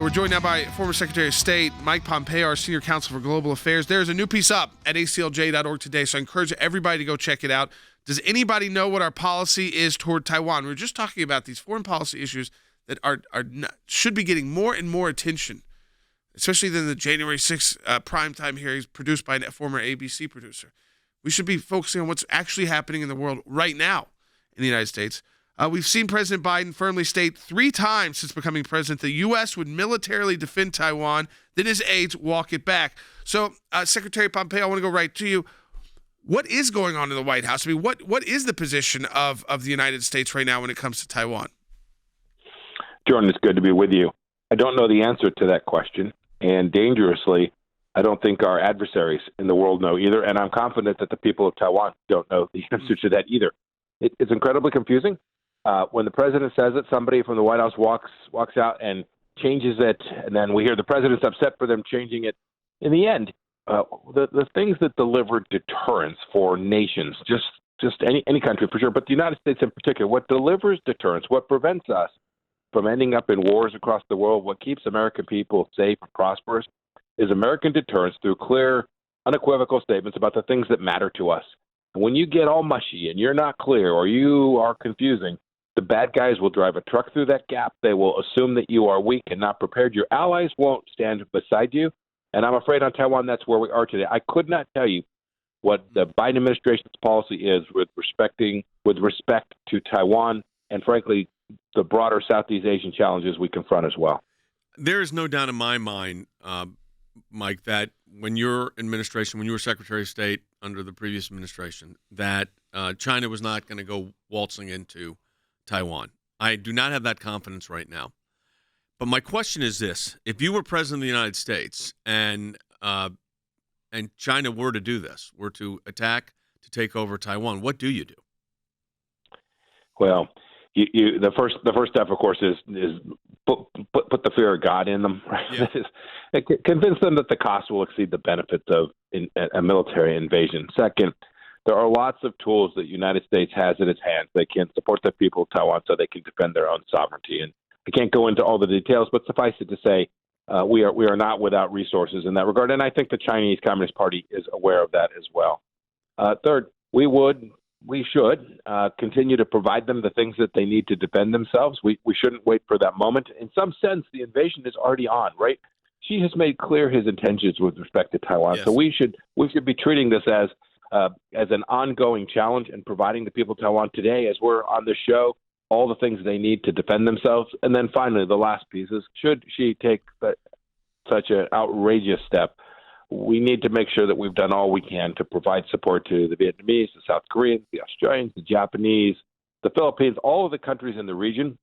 We're joined now by former Secretary of State Mike Pompeo, our Senior Counsel for Global Affairs. There's a new piece up at ACLJ.org today, so I encourage everybody to go check it out. Does anybody know what our policy is toward Taiwan? We're just talking about these foreign policy issues that should be getting more and more attention, especially than the January 6th primetime hearings produced by a former ABC producer. We should be focusing on what's actually happening in the world right now in the United States. We've seen President Biden firmly state 3 times since becoming president the U.S. would militarily defend Taiwan, then his aides walk it back. So, Secretary Pompeo, I want to go right to you. What is going on in the White House? I mean, what is the position of the United States right now when it comes to Taiwan? Jordan, it's good to be with you. I don't know the answer to that question, and dangerously, I don't think our adversaries in the world know either, and I'm confident that the people of Taiwan don't know the answer to that either. It's incredibly confusing. When the president says it, somebody from the White House walks out and changes it, and then we hear the president's upset for them changing it. In the end, the things that deliver deterrence for nations, just any country for sure, but the United States in particular, what delivers deterrence, what prevents us from ending up in wars across the world, what keeps American people safe and prosperous, is American deterrence through clear, unequivocal statements about the things that matter to us. And when you get all mushy and you're not clear or you are confusing, the bad guys will drive a truck through that gap. They will assume that you are weak and not prepared. Your allies won't stand beside you. And I'm afraid on Taiwan, that's where we are today. I could not tell you what the Biden administration's policy is with respect to Taiwan and, frankly, the broader Southeast Asian challenges we confront as well. There is no doubt in my mind, Mike, that when your administration, when you were Secretary of State under the previous administration, that China was not going to go waltzing into Taiwan. I do not have that confidence right now. But my question is this: if you were president of the United States and China were to do this, were to attack, to take over Taiwan, what do you do? Well, the first step, of course, is put the fear of God in them. Right? Yeah. Convince them that the cost will exceed the benefits of a military invasion. Second, there are lots of tools that the United States has in its hands. They can support the people of Taiwan so they can defend their own sovereignty. And I can't go into all the details, but suffice it to say, we are not without resources in that regard. And I think the Chinese Communist Party is aware of that as well. Third, we should continue to provide them the things that they need to defend themselves. We shouldn't wait for that moment. In some sense, the invasion is already on, right? Xi has made clear his intentions with respect to Taiwan. Yes. So we should be treating this as an ongoing challenge and providing the people of Taiwan today, as we're on the show, all the things they need to defend themselves. And then finally, the last piece is, should Xi take such an outrageous step, we need to make sure that we've done all we can to provide support to the Vietnamese, the South Koreans, the Australians, the Japanese, the Philippines, all of the countries in the region.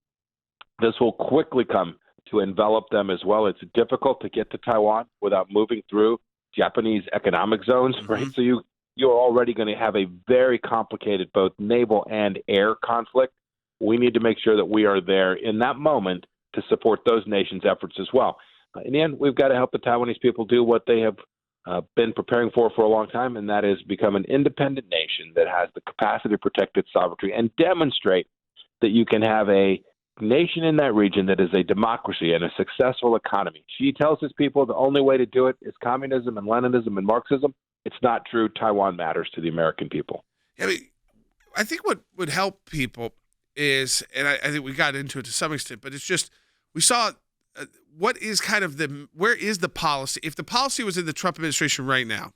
This will quickly come to envelop them as well. It's difficult to get to Taiwan without moving through Japanese economic zones, right? Mm-hmm. So you're already going to have a very complicated both naval and air conflict. We need to make sure that we are there in that moment to support those nations' efforts as well. In the end, we've got to help the Taiwanese people do what they have been preparing for a long time, and that is become an independent nation that has the capacity to protect its sovereignty and demonstrate that you can have a nation in that region that is a democracy and a successful economy. Xi tells his people the only way to do it is communism and Leninism and Marxism. It's not true. Taiwan matters to the American people. I think what would help people is, and I think we got into it to some extent, but it's just we saw what is kind of where is the policy? If the policy was in the Trump administration right now,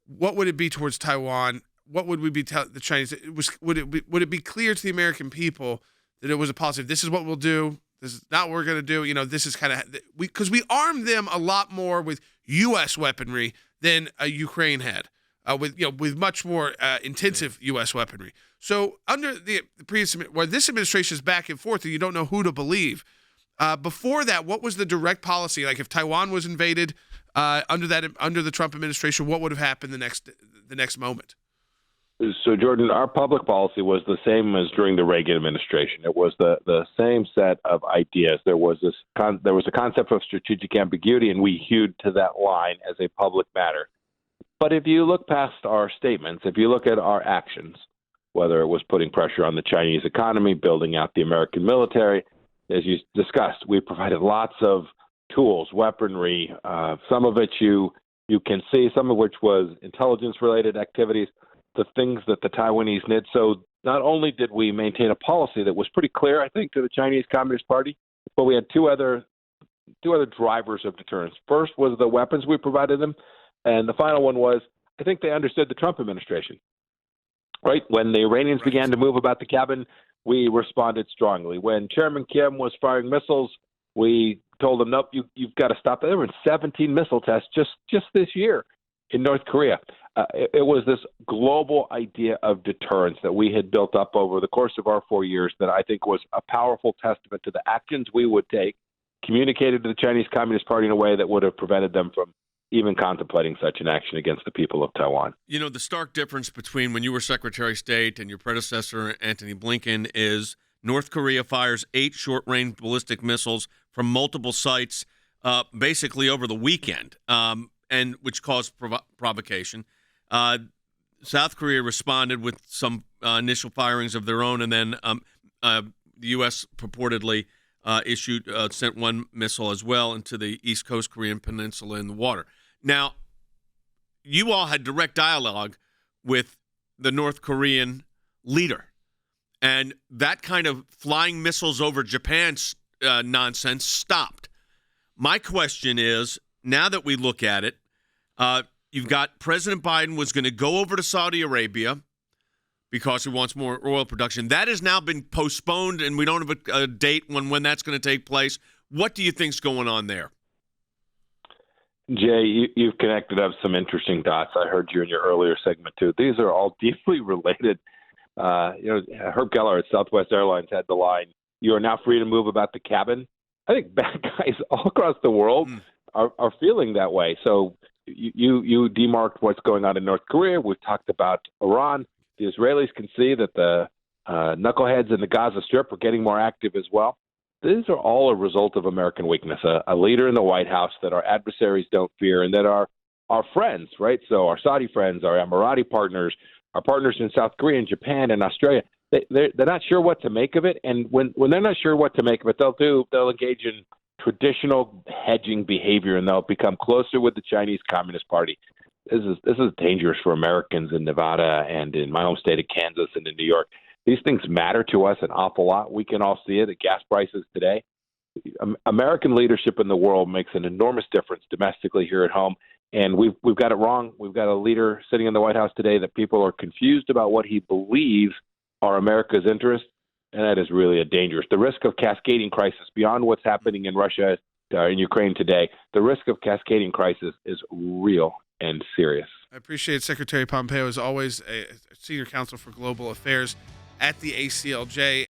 what would it be towards Taiwan? What would we be telling the Chinese? Would it be clear to the American people that it was a policy? This is what we'll do. This is not what we're going to do. This is kind of because we armed them a lot more with U.S. weaponry than Ukraine had, with much more intensive U.S. weaponry. So under the previous, where this administration is back and forth, and you don't know who to believe. Before that, what was the direct policy? Like if Taiwan was invaded under the Trump administration, what would have happened the next moment? So, Jordan, our public policy was the same as during the Reagan administration. It was the same set of ideas. There was a concept of strategic ambiguity, and we hewed to that line as a public matter. But if you look past our statements, if you look at our actions, whether it was putting pressure on the Chinese economy, building out the American military, as you discussed, we provided lots of tools, weaponry, some of it you can see, some of which was intelligence-related activities, the things that the Taiwanese did. So not only did we maintain a policy that was pretty clear, I think, to the Chinese Communist Party, but we had two other drivers of deterrence. First was the weapons we provided them, and the final one was I think they understood the Trump administration. Right? When the Iranians began to move about the cabin, we responded strongly. When Chairman Kim was firing missiles, we told him, nope, you've got to stop. There were 17 missile tests just this year in North Korea. It was this global idea of deterrence that we had built up over the course of our 4 years that I think was a powerful testament to the actions we would take, communicated to the Chinese Communist Party in a way that would have prevented them from even contemplating such an action against the people of Taiwan. You know, the stark difference between when you were Secretary of State and your predecessor, Antony Blinken, is North Korea fires 8 short-range ballistic missiles from multiple sites basically over the weekend, and which caused provocation. South Korea responded with some initial firings of their own, and then the U.S. purportedly sent one missile as well into the East Coast Korean Peninsula in the water. Now, you all had direct dialogue with the North Korean leader, and that kind of flying missiles over Japan nonsense stopped. My question is, now that we look at it, you've got President Biden was going to go over to Saudi Arabia because he wants more oil production. That has now been postponed, and we don't have a date when that's going to take place. What do you think's going on there? Jay, you've connected up some interesting dots. I heard you in your earlier segment, too. These are all deeply related. Herb Keller at Southwest Airlines had the line, "You are now free to move about the cabin." I think bad guys all across the world are feeling that way. So you demarked what's going on in North Korea. We've talked about Iran. The Israelis can see that the knuckleheads in the Gaza Strip are getting more active as well. These are all a result of American weakness, a leader in the White House that our adversaries don't fear and that our friends, right? So our Saudi friends, our Emirati partners, our partners in South Korea and Japan and Australia, they're not sure what to make of it. And when they're not sure what to make of it, they'll engage in traditional hedging behavior, and they'll become closer with the Chinese Communist Party. This is dangerous for Americans in Nevada and in my home state of Kansas and in New York. These things matter to us an awful lot. We can all see it at gas prices today. American leadership in the world makes an enormous difference domestically here at home, and we've got it wrong. We've got a leader sitting in the White House today that people are confused about what he believes are America's interests, and that is really a dangerous. The risk of cascading crisis beyond what's happening in Russia, in Ukraine today, the risk of cascading crisis is real and serious. I appreciate Secretary Pompeo, as always, a senior counsel for global affairs at the ACLJ.